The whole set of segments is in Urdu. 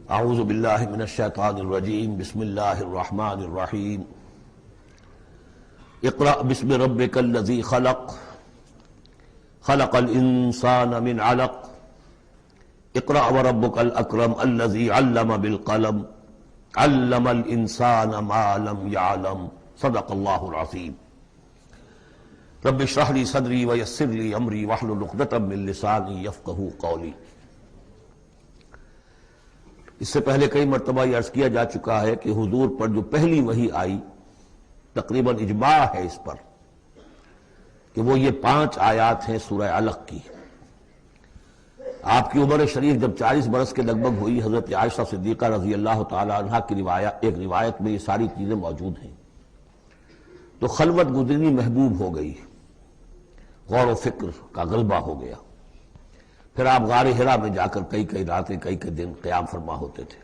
اعوذ باللہ من الشیطان الرجیم بسم اللہ الرحمن الرحیم اقرأ بسم ربک الذی خلق خلق الانسان من علق اقرأ وربک الاکرم الذی علم بالقلم علم الانسان ما لم يعلم صدق اللہ العظیم رب اشرح لی صدری ویسر لی امری واحلل عقدۃ من لسانی یفقہوا قولی۔ اس سے پہلے کئی مرتبہ یہ عرض کیا جا چکا ہے کہ حضور پر جو پہلی وحی آئی تقریباً اجماع ہے اس پر کہ وہ یہ 5 آیات ہیں سورہ علق کی۔ آپ کی عمر شریف جب 40 برس کے لگ بھگ ہوئی، حضرت عائشہ صدیقہ رضی اللہ تعالی عنہا کی ایک روایت میں یہ ساری چیزیں موجود ہیں، تو خلوت گزرنی محبوب ہو گئی، غور و فکر کا غلبہ ہو گیا۔ پھر آپ غار حرا میں جا کر کئی راتیں کئی دن قیام فرما ہوتے تھے،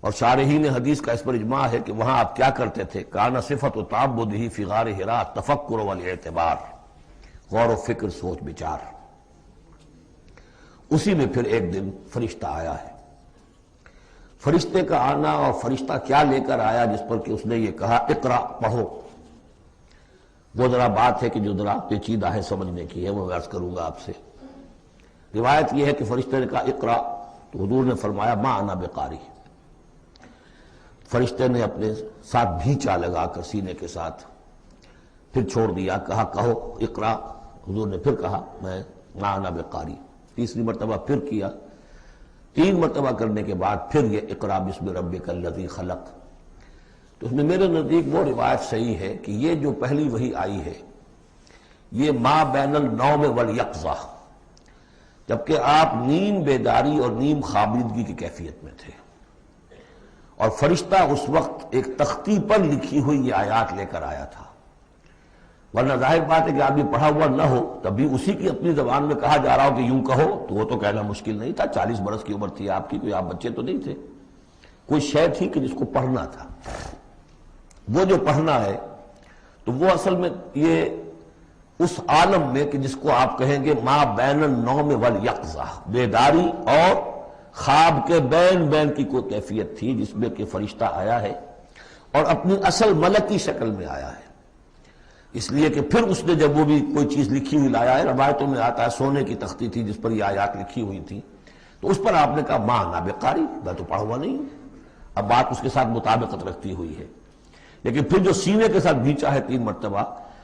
اور شارحین حدیث کا اس پر اجماع ہے کہ وہاں آپ کیا کرتے تھے؟ کان صفت و تعبدہ فی غار حرا تفکر والاعتبار، غور و فکر، سوچ بچار۔ اسی میں پھر ایک دن فرشتہ آیا ہے۔ فرشتے کا آنا اور فرشتہ کیا لے کر آیا جس پر کہ اس نے یہ کہا اقرا، پڑھو، وہ ذرا بات ہے کہ جو ذرا پیچیدہ ہے سمجھنے کی ہے، وہ میں عرض کروں گا آپ سے۔ روایت یہ ہے کہ فرشتے نے کہا اقرا، تو حضور نے فرمایا ما انا بقاری۔ فرشتے نے اپنے ساتھ بھینچا لگا کر سینے کے ساتھ، پھر چھوڑ دیا، کہا کہو اقرا۔ حضور نے پھر کہا میں ما انا بقاری۔ تیسری مرتبہ پھر کیا، 3 مرتبہ کرنے کے بعد پھر یہ اقرا بسم ربک الذی خلق۔ تو اس میں میرے نزدیک وہ روایت صحیح ہے کہ یہ جو پہلی وحی آئی ہے یہ ما بین النوم والیقظہ، جبکہ آپ نیم بیداری اور نیم خوابیدگی کی کیفیت میں تھے، اور فرشتہ اس وقت ایک تختی پر لکھی ہوئی یہ آیات لے کر آیا تھا۔ ورنہ ظاہر بات ہے کہ آدمی پڑھا ہوا نہ ہو تب بھی اسی کی اپنی زبان میں کہا جا رہا ہو کہ یوں کہو، تو وہ تو کہنا مشکل نہیں تھا۔ 40 برس کی عمر تھی آپ کی، کوئی آپ بچے تو نہیں تھے، کوئی شے تھی کہ جس کو پڑھنا تھا۔ وہ جو پڑھنا ہے تو وہ اصل میں یہ اس عالم میں کہ جس کو آپ کہیں گے ما بین النوم والیقظہ، بیداری اور خواب کے بین کی کوئی کیفیت تھی جس میں کہ فرشتہ آیا ہے اور اپنی اصل ملکی شکل میں آیا ہے۔ اس لیے کہ پھر اس نے جب وہ بھی کوئی چیز لکھی ہوئی لایا ہے، روایتوں میں آتا ہے سونے کی تختی تھی جس پر یہ آیات لکھی ہوئی تھی، تو اس پر آپ نے کہا ما انا بقاری، میں تو پڑھا ہوا نہیں ہوں۔ اب بات اس کے ساتھ مطابقت رکھتی ہوئی ہے، لیکن پھر جو سینے کے ساتھ بھینچا ہے 3 مرتبہ،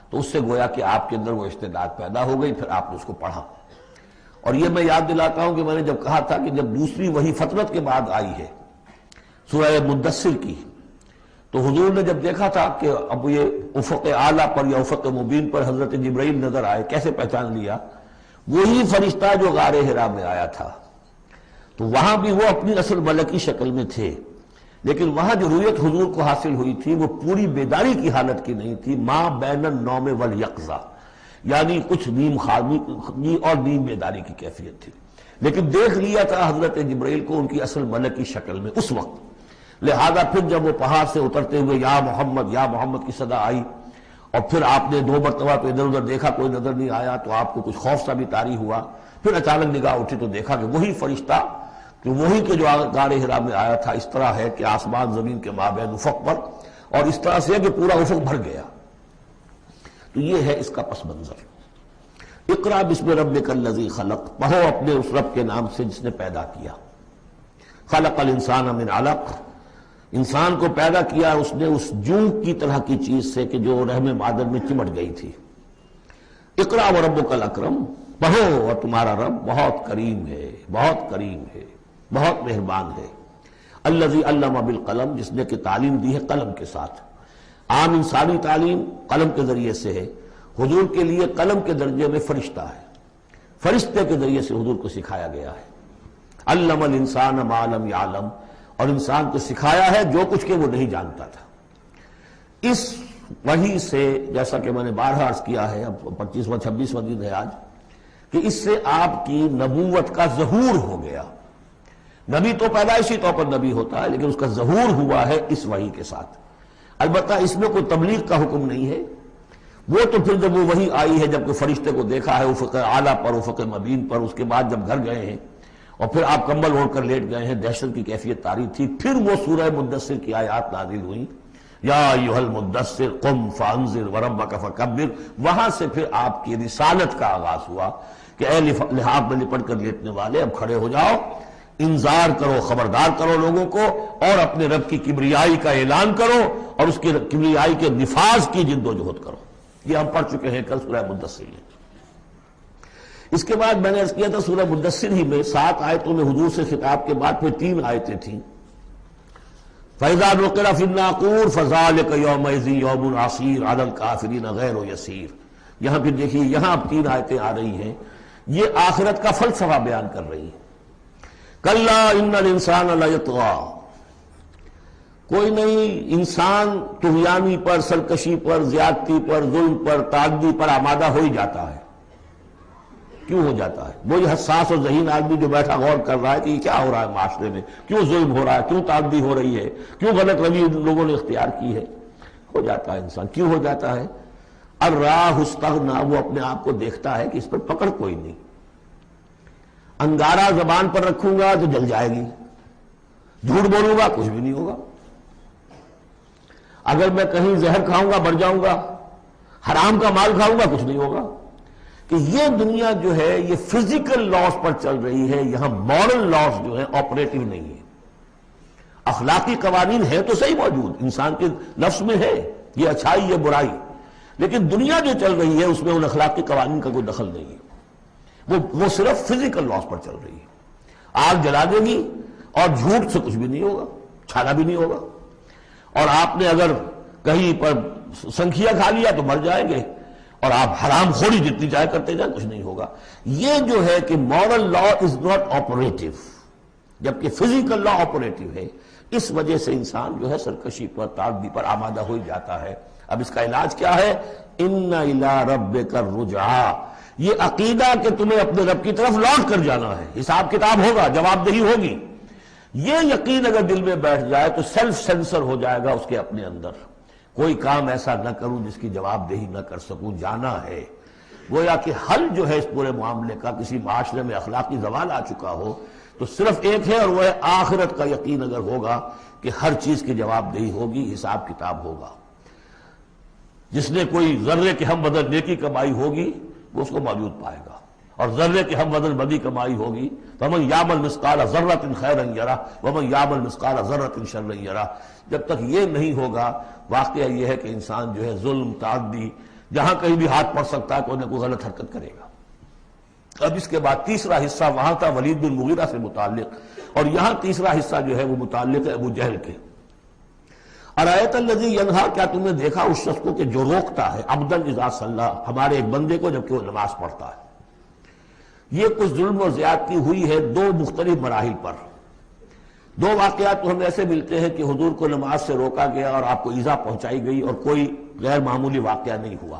تو اس سے گویا کہ آپ کے اندر وہ استعداد پیدا ہو گئی، پھر آپ نے اس کو پڑھا۔ اور یہ میں یاد دلاتا ہوں کہ میں نے جب کہا تھا کہ جب دوسری وحی فترت کے بعد آئی ہے سورہ مدثر کی، تو حضور نے جب دیکھا تھا کہ اب یہ افق اعلیٰ پر یا افق مبین پر حضرت جبرائیل نظر آئے، کیسے پہچان لیا؟ وہی فرشتہ جو غار حرا میں آیا تھا، تو وہاں بھی وہ اپنی اصل ملکی شکل میں تھے، لیکن وہاں جو رؤیت حضور کو حاصل ہوئی تھی وہ پوری بیداری کی حالت کی نہیں تھی، ما بین النوم والیقظہ، یعنی کچھ نیم خوابی اور نیم بیداری کی کیفیت تھی، لیکن دیکھ لیا تھا حضرت جبرائیل کو ان کی اصل ملکی شکل میں اس وقت۔ لہذا پھر جب وہ پہاڑ سے اترتے ہوئے یا محمد کی صدا آئی، اور پھر آپ نے 2 مرتبہ تو ادھر ادھر دیکھا، کوئی نظر نہیں آیا، تو آپ کو کچھ خوف سا بھی طاری ہوا۔ پھر اچانک نگاہ اٹھی تو دیکھا کہ وہی فرشتہ کہ وہی کے جو غار حرا میں آیا تھا، اس طرح ہے کہ آسمان زمین کے مابین افق پر، اور اس طرح سے کہ پورا افق بھر گیا۔ تو یہ ہے اس کا پس منظر۔ اقرا بسم ربک الذی خلق، پڑھو اپنے اس رب کے نام سے جس نے پیدا کیا۔ خلق الانسان من علق، انسان کو پیدا کیا اس نے اس جون کی طرح کی چیز سے کہ جو رحم مادر میں چمٹ گئی تھی۔ اقرا وربک الاکرم، پڑھو اور تمہارا رب بہت کریم ہے، بہت کریم ہے، بہت مہربان ہے۔ الذی علم بالقلم، جس نے کہ تعلیم دی ہے قلم کے ساتھ۔ عام انسانی تعلیم قلم کے ذریعے سے ہے، حضور کے لیے قلم کے درجے میں فرشتہ ہے، فرشتے کے ذریعے سے حضور کو سکھایا گیا ہے۔ علم الانسان ما لم یعلم، اور انسان کو سکھایا ہے جو کچھ کہ وہ نہیں جانتا تھا۔ اس وحی سے، جیسا کہ میں نے بارہا عرض کیا ہے، اب 25واں 26واں دن ہے آج، کہ اس سے آپ کی نبوت کا ظہور ہو گیا۔ نبی تو پیدائشی طور پر نبی ہوتا ہے، لیکن اس کا ظہور ہوا ہے اس وحی کے ساتھ۔ البتہ اس میں کوئی تبلیغ کا حکم نہیں ہے، وہ تو پھر جب وہ وحی آئی ہے، جب کہ فرشتے کو دیکھا ہے افق اعلیٰ پر، افق مبین پر، اس کے بعد جب گھر گئے ہیں اور پھر آپ کمبل اوڑھ کر لیٹ گئے ہیں، دہشت کی کیفیت طاری تھی. پھر وہ سورہ مدثر کی آیات نازل ہوئی، یا ایھا المدثر قم فانذر وربک فکبر. وہاں سے پھر آپ کی رسالت کا آغاز ہوا کہ اے لحاف میں لپٹ کر لیٹنے والے، اب کھڑے ہو جاؤ، انذار کرو، خبردار کرو لوگوں کو، اور اپنے رب کی کبریائی کا اعلان کرو اور اس کی کبریائی کے نفاذ کی جد و جہد کرو. یہ ہم پڑھ چکے ہیں کل سورہ مدثر میں. اس کے بعد میں نے عرض کیا تھا سورہ مدثر ہی میں 7 آیتوں میں حضور سے خطاب کے بعد پھر 3 آیتیں تھیں. فَإِذَا نُقِرَ فِي النَّاقُورِ فَذَلِكَ يَوْمَئِذٍ يَوْمٌ عَسِيرٌ عَلَى الْكَافِرِينَ غَيْرُ يَسِيرٌ. یہاں پھر دیکھیے، یہاں اب 3 آیتیں آ رہی ہیں، یہ آخرت کا فلسفہ بیان کر رہی ہیں. کَلَّا إِنَّ الْإِنسَانَ لَيَطْغَىٰ. کوئی نہیں، انسان طغیانی پر، سرکشی پر، زیادتی پر، ظلم پر، تعدی پر آمادہ ہو ہی جاتا ہے. کیوں ہو جاتا ہے؟ وہ یہ حساس اور ذہین آدمی جو بیٹھا غور کر رہا ہے کہ یہ کیا ہو رہا ہے معاشرے میں، کیوں ظلم ہو رہا ہے، کیوں تعدی ہو رہی ہے، کیوں غلط روی لوگوں نے اختیار کی ہے، ہو جاتا ہے انسان. کیوں ہو جاتا ہے؟ الراہ استغنا، وہ اپنے آپ کو دیکھتا ہے کہ اس پر پکڑ کوئی نہیں. انگارہ زبان پر رکھوں گا تو جل جائے گی، جھوٹ بولوں گا کچھ بھی نہیں ہوگا، اگر میں کہیں زہر کھاؤں گا مر جاؤں گا، حرام کا مال کھاؤں گا کچھ نہیں ہوگا. کہ یہ دنیا جو ہے یہ فزیکل لاز پر چل رہی ہے، یہاں مورل لاز جو ہے آپریٹو نہیں ہے. اخلاقی قوانین ہے تو صحیح موجود، انسان کے نفس میں ہے، یہ اچھائی یہ برائی، لیکن دنیا جو چل رہی ہے اس میں ان اخلاقی قوانین کا کوئی دخل نہیں ہے. وہ صرف فزیکل لاز پر چل رہی ہے. آگ جلا دے گی اور جھوٹ سے کچھ بھی نہیں ہوگا، چھانا بھی نہیں ہوگا. اور آپ نے اگر کہیں پر سنکھیا کھا لیا تو مر جائیں گے، اور آپ حرام خوری جتنی چاہے کرتے جائیں کچھ نہیں ہوگا. یہ جو ہے کہ moral law is not operative, جبکہ فزیکل لا آپریٹو ہے. اس وجہ سے انسان جو ہے سرکشی پر، تعدی پر آمادہ ہو جاتا ہے. اب اس کا علاج کیا ہے؟ ان الی ربک الرجعی. یہ عقیدہ کہ تمہیں اپنے رب کی طرف لوٹ کر جانا ہے، حساب کتاب ہوگا، جواب دہی ہوگی. یہ یقین اگر دل میں بیٹھ جائے تو سیلف سینسر ہو جائے گا اس کے اپنے اندر. کوئی کام ایسا نہ کروں جس کی جواب دہی نہ کر سکوں، جانا ہے. گویا کہ حل جو ہے اس پورے معاملے کا، کسی معاشرے میں اخلاقی زوال آ چکا ہو تو صرف ایک ہے، اور وہ ہے آخرت کا یقین اگر ہوگا کہ ہر چیز کی جواب دہی ہوگی، حساب کتاب ہوگا. جس نے کوئی ذرے کے ہم بدل نیکی کمائی ہوگی وہ اس کو موجود پائے گا، اور ذرے کے ہم بدل بدی کمائی ہوگی. فَمَنْ يَعْمَلْ مِثْقَالَ ذَرَّةٍ خَيْرًا يَرَهُ وَمَنْ يَعْمَلْ مِثْقَالَ ذَرَّةٍ شَرًّا يَرَهُ. جب تک یہ نہیں ہوگا، واقعہ یہ ہے کہ انسان جو ہے ظلم، تعدی، جہاں کہیں بھی ہاتھ پڑ سکتا ہے کوئی نہ کوئی غلط حرکت کرے گا. اب اس کے بعد تیسرا حصہ وہاں تھا ولید بن مغیرہ سے متعلق، اور یہاں تیسرا حصہ جو ہے وہ متعلق ہے ابو جہل کے. ارایت الذی ینہا، کیا تم نے دیکھا اس شخص کو کہ جو روکتا ہے، عبدا اذا صلی، ہمارے ایک بندے کو جبکہ وہ نماز پڑھتا ہے. یہ کچھ ظلم و زیادتی ہوئی ہے 2 مختلف مراحل پر. 2 واقعات تو ہمیں ایسے ملتے ہیں کہ حضور کو نماز سے روکا گیا اور آپ کو ایذا پہنچائی گئی اور کوئی غیر معمولی واقعہ نہیں ہوا.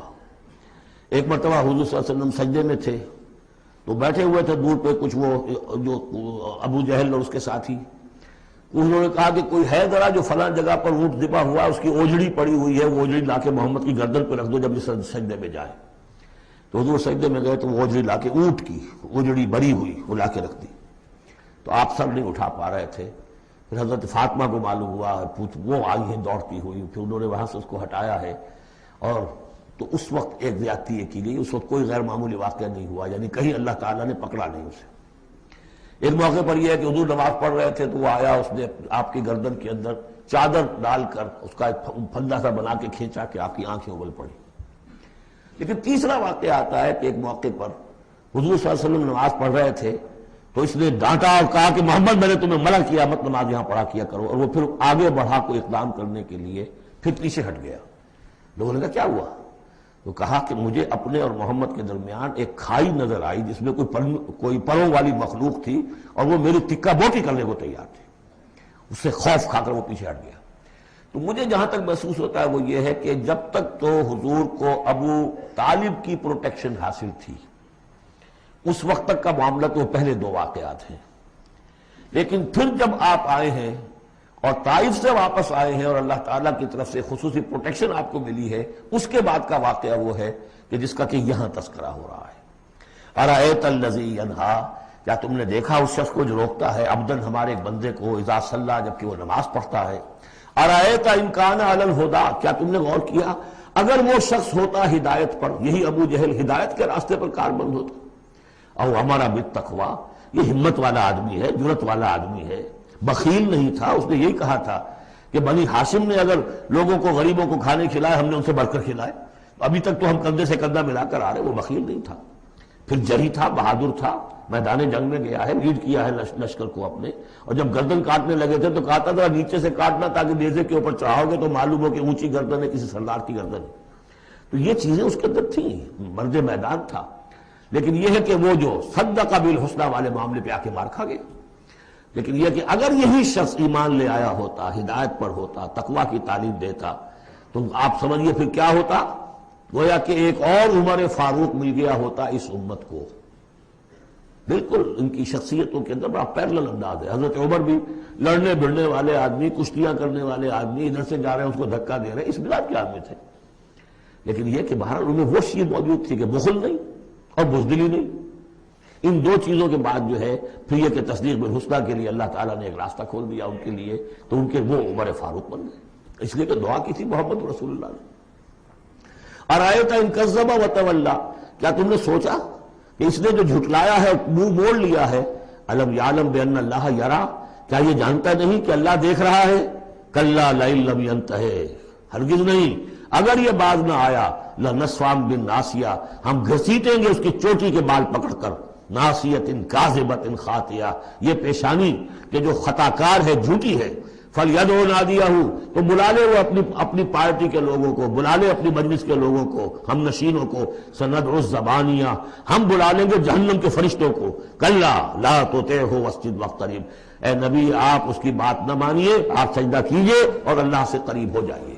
ایک مرتبہ حضور صلی اللہ علیہ وسلم سجدے میں تھے تو بیٹھے ہوئے تھے دور پہ کچھ وہ جو ابو جہل اور اس کے ساتھی. انہوں نے کہا کہ کوئی ہے ذرا جو فلاں جگہ پر اونٹ ذبح ہوا، اس کی اوجڑی پڑی ہوئی ہے، وہ اوجڑی لا کے محمد کی گردن پہ رکھ دو جب یہ سجدے میں جائے. تو حضور سجدے میں گئے تو وہ اوجڑی لا کے، اونٹ کی اوجڑی بری ہوئی وہ لا کے رکھ دی. تو آپ سر نہیں اٹھا پا رہے تھے. پھر حضرت فاطمہ کو معلوم ہوا، وہ آئی ہیں دوڑتی ہوئی، پھر انہوں نے وہاں سے اس کو ہٹایا ہے. اور تو اس وقت ایک زیادتی یہ کی گئی، اس وقت کوئی غیر معمولی واقعہ نہیں ہوا، یعنی کہیں اللہ تعالیٰ نے پکڑا نہیں اسے. ایک موقع پر یہ ہے کہ حضور نماز پڑھ رہے تھے تو وہ آیا، اس نے آپ کی گردن کے اندر چادر ڈال کر اس کا ایک پھندا سا بنا کے کھینچا کہ آپ کی آنکھیں اگل پڑی. لیکن تیسرا واقعہ آتا ہے کہ ایک موقع پر حضور صلی اللہ علیہ وسلم نماز پڑھ رہے تھے تو اس نے ڈانٹا اور کہا کہ محمد میں نے تمہیں منع کیا مت نماز یہاں پڑھا کیا کرو. اور وہ پھر آگے بڑھا کوئی اقدام کرنے کے لیے پھر پیچھے ہٹ گیا. لوگوں نے کہا کیا ہوا؟ تو کہا کہ مجھے اپنے اور محمد کے درمیان ایک کھائی نظر آئی جس میں کوئی پروں والی مخلوق تھی اور وہ میری ٹکا بوٹی کرنے کو تیار تھی. اس سے خوف کھا کر وہ پیچھے ہٹ گیا. تو مجھے جہاں تک محسوس ہوتا ہے وہ یہ ہے کہ جب تک تو حضور کو ابو طالب کی پروٹیکشن حاصل تھی اس وقت تک کا معاملہ تو پہلے 2 واقعات ہیں. لیکن پھر جب آپ آئے ہیں اور طائف سے واپس آئے ہیں اور اللہ تعالیٰ کی طرف سے خصوصی پروٹیکشن آپ کو ملی ہے، اس کے بعد کا واقعہ وہ ہے کہ جس کا کہ یہاں تذکرہ ہو رہا ہے. ارایت الذی ینہا، کیا تم نے دیکھا اس شخص کو جو روکتا ہے عبدن ہمارے ایک بندے کو اذا صلی جبکہ وہ نماز پڑھتا ہے، ارایت ان کان علی الہدی، کیا تم نے غور کیا اگر وہ شخص ہوتا ہدایت پر، یہی ابو جہل ہدایت کے راستے پر کاربند ہوتا، او ہمارا بالتقوی، یہ ہمت والا آدمی ہے، جرت والا آدمی ہے، بخیل نہیں تھا، اس نے یہی کہا تھا کہ بنی ہاشم نے اگر لوگوں کو غریبوں کو کھانے کھلائے ہم نے ان سے بڑھ کر کھلائے، ابھی تک تو ہم کندھے سے کندھا ملا کر آ رہے، وہ بخیل نہیں تھا، پھر جری تھا، بہادر تھا، میدان جنگ میں گیا ہے، لیڈ کیا ہے لشکر کو اپنے، اور جب گردن کاٹنے لگے تھے تو کہتا تھا نیچے سے کاٹنا تاکہ نیزے کے اوپر چڑھاؤ گے تو معلوم ہو کہ اونچی گردن ہے کسی سردار کی گردن ہے، تو یہ چیزیں اس کے اندر تھیں، مرد میدان تھا، لیکن یہ ہے کہ وہ جو صدق بالحسنی والے معاملے پہ آ کے مار کھا گیا۔ لیکن یہ کہ اگر یہی شخص ایمان لے آیا ہوتا، ہدایت پر ہوتا، تقویٰ کی تعلیم دیتا، تو آپ سمجھیے پھر کیا ہوتا، گویا کہ ایک اور عمر فاروق مل گیا ہوتا اس امت کو۔ بالکل ان کی شخصیتوں کے اندر بڑا پیرلل انداز ہے۔ حضرت عمر بھی لڑنے بھڑنے والے آدمی، کشتیاں کرنے والے آدمی، ادھر سے جا رہے ہیں اس کو دھکا دے رہے ہیں، اس مزاج کے آدمی تھے، لیکن یہ کہ بہرحال ان میں وہ چیز موجود تھی کہ بخل نہیں اور بزدلی نہیں۔ ان دو چیزوں کے بعد جو ہے پھر یہ کہ تصدیق بالحسنی کے لیے اللہ تعالیٰ نے ایک راستہ کھول دیا ان کے لیے، تو ان کے وہ عمر فاروق بن گئے، اس لیے کہ دعا کی تھی محمد رسول اللہ نے۔ ارایت ان کذب وتولی، کیا تم نے سوچا کہ اس نے جو جھٹلایا ہے، منہ موڑ لیا ہے، الم یعلم بان اللہ یری، کیا یہ جانتا نہیں کہ اللہ دیکھ رہا ہے؟ کلا لئن لم ینتہ، ہرگز نہیں، اگر یہ باز نہ آیا، لنصفا بالناصیہ، ہم گھسیٹیں گے اس کی چوٹی کے بال پکڑ کر، ناصیۃ کاذبۃ خاطئہ، یہ پیشانی کہ جو خطا کار ہے، جھوٹی ہے، فلیدعو نادیہ، تو بلا لے وہ اپنی پارٹی کے لوگوں کو، بلا لے اپنی مجلس کے لوگوں کو، ہم نشینوں کو، سندعو الزبانیہ، ہم بلا لیں گے جہنم کے فرشتوں کو، کلا لا تطعہ واسجد واقترب، اے نبی آپ اس کی بات نہ مانیے، آپ سجدہ کیجئے اور اللہ سے قریب ہو جائیے۔